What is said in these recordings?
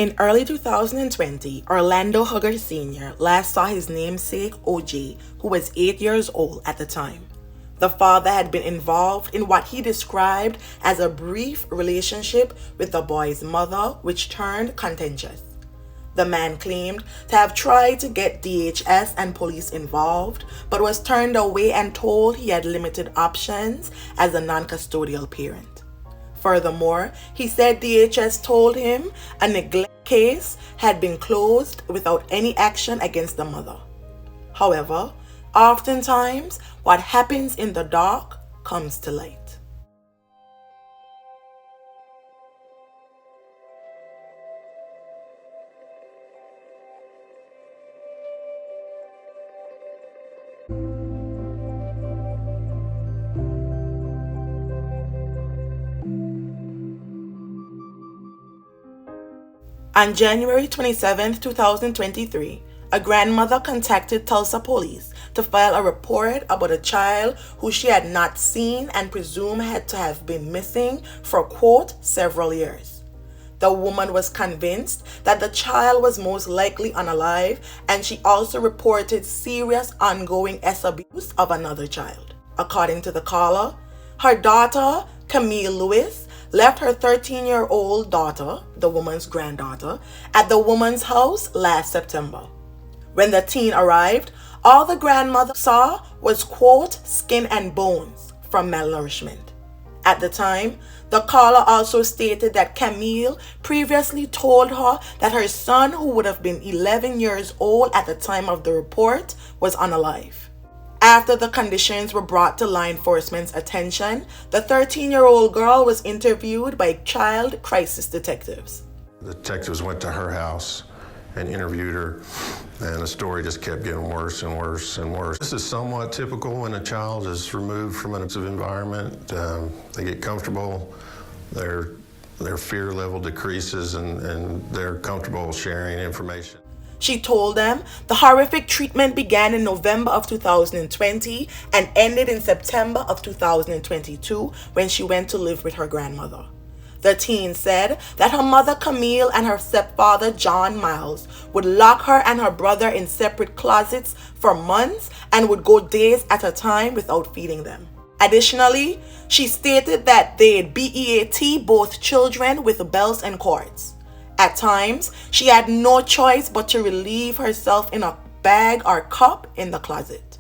In early 2020, Orlando Hugger Sr. last saw his namesake OJ, who was 8 years old at the time. The father had been involved in what he described as a brief relationship with the boy's mother, which turned contentious. The man claimed to have tried to get DHS and police involved, but was turned away and told he had limited options as a non-custodial parent. Furthermore, he said DHS told him a neglect case had been closed without any action against the mother. However, oftentimes, what happens in the dark comes to light. On January 27, 2023, a grandmother contacted Tulsa Police to file a report about a child who she had not seen and presumed had to have been missing for, quote, several years. The woman was convinced that the child was most likely unalive, and she also reported serious ongoing abuse of another child. According to the caller, her daughter, Camille Lewis, left her 13-year-old daughter, the woman's granddaughter, at the woman's house last September. When the teen arrived, all the grandmother saw was, quote, skin and bones from malnourishment. At the time, the caller also stated that Camille previously told her that her son, who would have been 11 years old at the time of the report, was unalive. After the conditions were brought to law enforcement's attention, the 13-year-old girl was interviewed by child crisis detectives. The detectives went to her house and interviewed her, and the story just kept getting worse and worse and worse. This is somewhat typical when a child is removed from an abusive environment. They get comfortable, their fear level decreases, and they're comfortable sharing information. She told them the horrific treatment began in November of 2020 and ended in September of 2022 when she went to live with her grandmother. The teen said that her mother Camille and her stepfather John Miles would lock her and her brother in separate closets for months and would go days at a time without feeding them. Additionally, she stated that they'd BEAT both children with bells and cords. At times, she had no choice but to relieve herself in a bag or cup in the closet.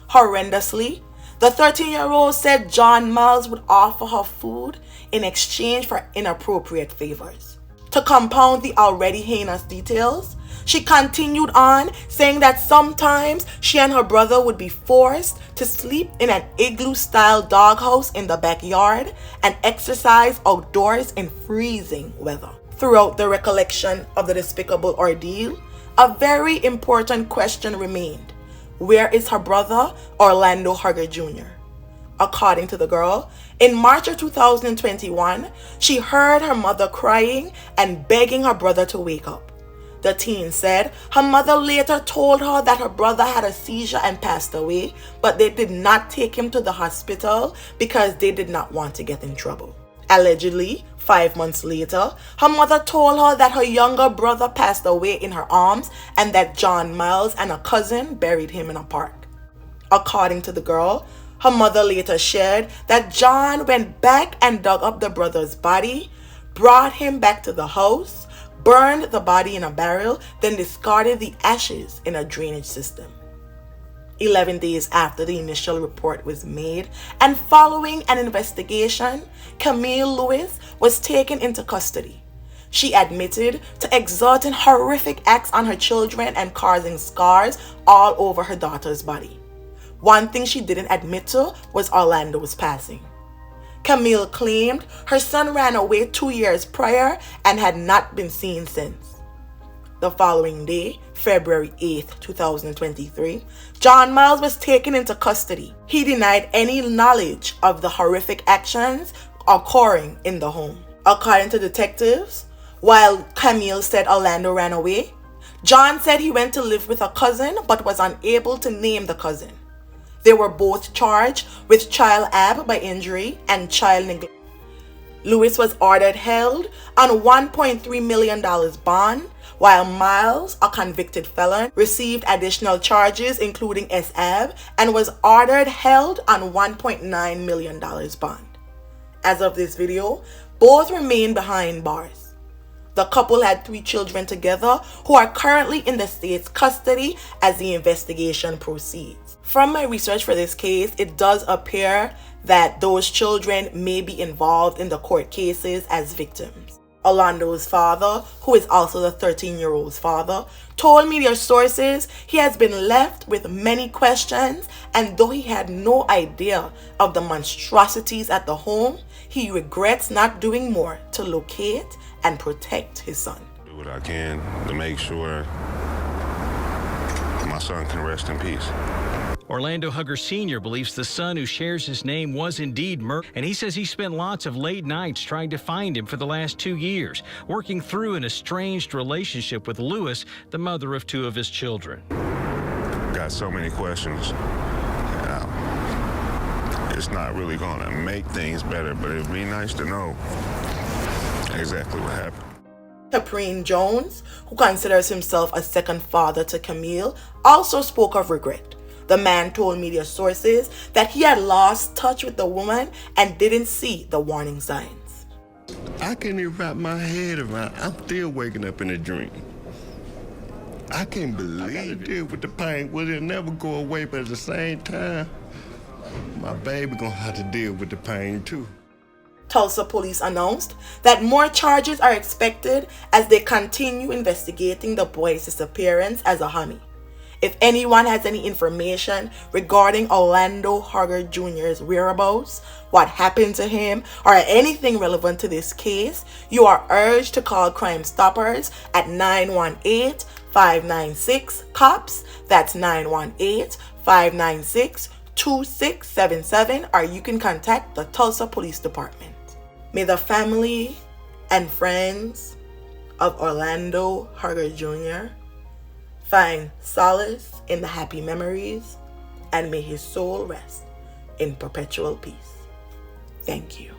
Horrendously, the 13-year-old said John Miles would offer her food in exchange for inappropriate favors. To compound the already heinous details, she continued on saying that sometimes she and her brother would be forced to sleep in an igloo-style doghouse in the backyard and exercise outdoors in freezing weather. Throughout the recollection of the despicable ordeal, a very important question remained. Where is her brother, Orlando Hugger Jr.? According to the girl, in March of 2021, she heard her mother crying and begging her brother to wake up. The teen said her mother later told her that her brother had a seizure and passed away, but they did not take him to the hospital because they did not want to get in trouble. Allegedly, 5 months later, her mother told her that her younger brother passed away in her arms and that John Miles and a cousin buried him in a park. According to the girl, her mother later shared that John went back and dug up the brother's body, brought him back to the house, burned the body in a barrel, then discarded the ashes in a drainage system. 11 days after the initial report was made and following an investigation, Camille Lewis was taken into custody. She admitted to exerting horrific acts on her children and causing scars all over her daughter's body. One thing she didn't admit to was Orlando's passing. Camille claimed her son ran away 2 years prior and had not been seen since. The following day, February 8, 2023, John Miles was taken into custody. He denied any knowledge of the horrific actions occurring in the home. According to detectives, while Camille said Orlando ran away, John said he went to live with a cousin but was unable to name the cousin. They were both charged with child ab by injury and child neglect. Lewis was ordered held on a $1.3 million bond, while Miles, a convicted felon, received additional charges including SAB and was ordered held on a $1.9 million bond. As of this video, both remain behind bars. The couple had 3 children together who are currently in the state's custody as the investigation proceeds. From my research for this case, it does appear that those children may be involved in the court cases as victims. Orlando's father, who is also the 13-year-old's father, told media sources he has been left with many questions, and though he had no idea of the monstrosities at the home, he regrets not doing more to locate and protect his son. Do what I can to make sure my son can rest in peace. Orlando Hugger Sr. believes the son who shares his name was indeed murdered, and he says he spent lots of late nights trying to find him for the last 2 years, working through an estranged relationship with Lewis, the mother of 2 of his children. Got so many questions. It's not really going to make things better, but it'd be nice to know exactly what happened. Caprine Jones, who considers himself a second father to Camille, also spoke of regret. The man told media sources that he had lost touch with the woman and didn't see the warning signs. I can't even wrap my head around. I'm still waking up in a dream. I can't believe it with the pain. Will it never go away, but at the same time, my baby gonna have to deal with the pain too. Tulsa Police announced that more charges are expected as they continue investigating the boy's disappearance as a homie. If anyone has any information regarding Orlando Hugger Jr.'s whereabouts, what happened to him, or anything relevant to this case, you are urged to call Crime Stoppers at 918-596-COPS. That's 918-596-2677, or you can contact the Tulsa Police Department. May the family and friends of Orlando Hugger Jr. find solace in the happy memories, and may his soul rest in perpetual peace. Thank you.